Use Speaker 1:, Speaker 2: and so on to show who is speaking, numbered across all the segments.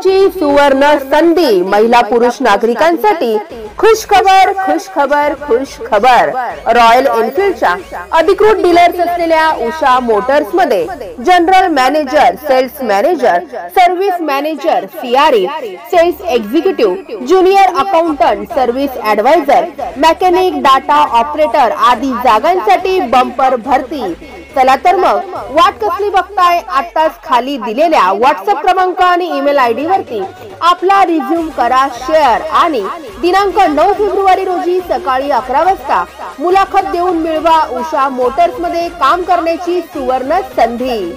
Speaker 1: प्रगतीची सुवर्ण संधी महिला पुरुष नागरिकांसाठी खुश खबर खुश खबर खुश खबर। रॉयल एनफील्डच्या अधिकृत डीलर्स असलेल्या उषा मोटर्स मध्ये general manager, sales manager, service manager, CRE, sales executive, junior accountant, service advisor, mechanic, data operator आदी जागांसाठी बंपर भरती। चला तर मग वाट कसली बघताय, आताच खाली दिलेल्या व्हॉट्सअप क्रमांक आणि ईमेल आयडी वरती आपला रिझ्यूम करा शेअर आणि दिनांक 9 फेब्रुवारी रोजी सकाळी 11 वाजता मुलाखत देऊन मिळवा उषा मोटर्स मध्ये काम करण्याची सुवर्ण संधी।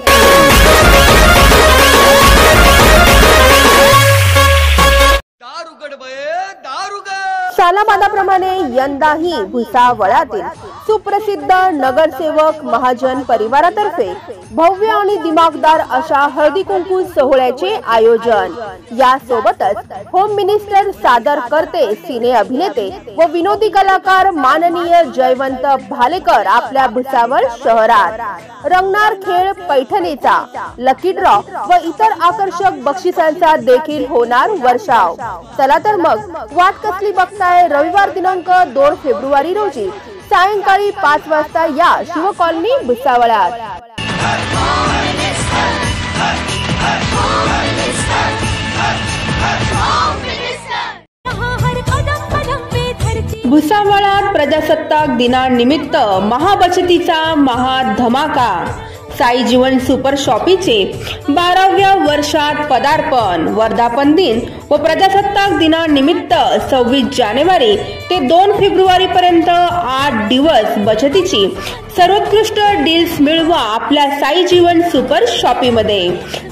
Speaker 1: सालाबादाप्रमाणे यंदाही भुसावळातील सुप्रसिद्ध नगरसेवक महाजन परिवारातर्फे भव्य आणि दिमागदार अशा हळदी कुंकू सोहळ्याचे आयोजन। यासोबतच होम मिनिस्टर सादर करते सिने अभिनेते व विनोदी कलाकार माननीय जयवंत भालेकर आपल्या भुसावळ शहरात। रंगणार खेळ पैठणीचा, लकी ड्रॉ व इतर आकर्षक बक्षिसांचा देखील होणार वर्षाव। चला तर मग वाट कसली बघताय, रविवार दिनांक 2 फेब्रुवारी रोजी सायंकाळी 5 वाजता या शिव कॉलनी भुसावळात। भुसावळात प्रजासत्ताक दिनानिमित्त महाबचतीचा महाधमाका। साई जीवन सुपर शॉपीचे 12व्या वर्षात पदार्पण। वर्धापन दिन व प्रजासत्ताक दिनानिमित्त 26 जानेवारी ते 2 फेब्रुवारी पर्यंत 8 दिवस बचतीची सर्वोत्कृष्ट डील्स मिळवा आपल्या साई जीवन सुपर शॉपीमध्ये।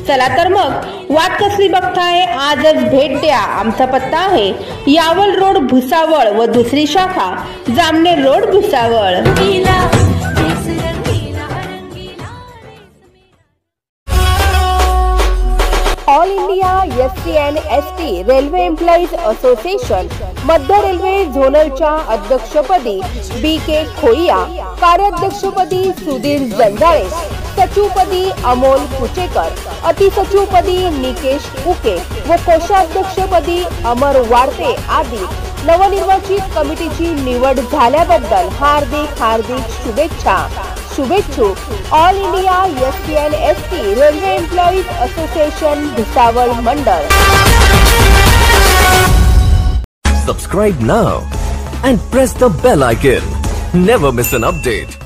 Speaker 1: चला तर मग वाट कसली बघताय, आजच भेट द्या। आमचा पत्ता आहे यावल रोड भुसावळ व दुसरी शाखा Jamner road Bhusawal. All India SC&ST railway employees association मध्य रेल्वे झोनलच्या अध्यक्षपदी BK खोईया, कार्याध्यक्षपदी सुधीर जंजाळे, सचिवपदी अमोल कुचेकर, अतिसचिवपदी निकेश उके व कोषाध्यक्षपदी अमर वारते आदी नवनिर्वाचित कमिटीची निवड झाल्याबद्दल हार्दिक हार्दिक शुभेच्छा। शुभेच्छुक all India SC&ST railway employees association Bhusawal मंडळ।
Speaker 2: Subscribe now and press the bell icon. Never miss an update.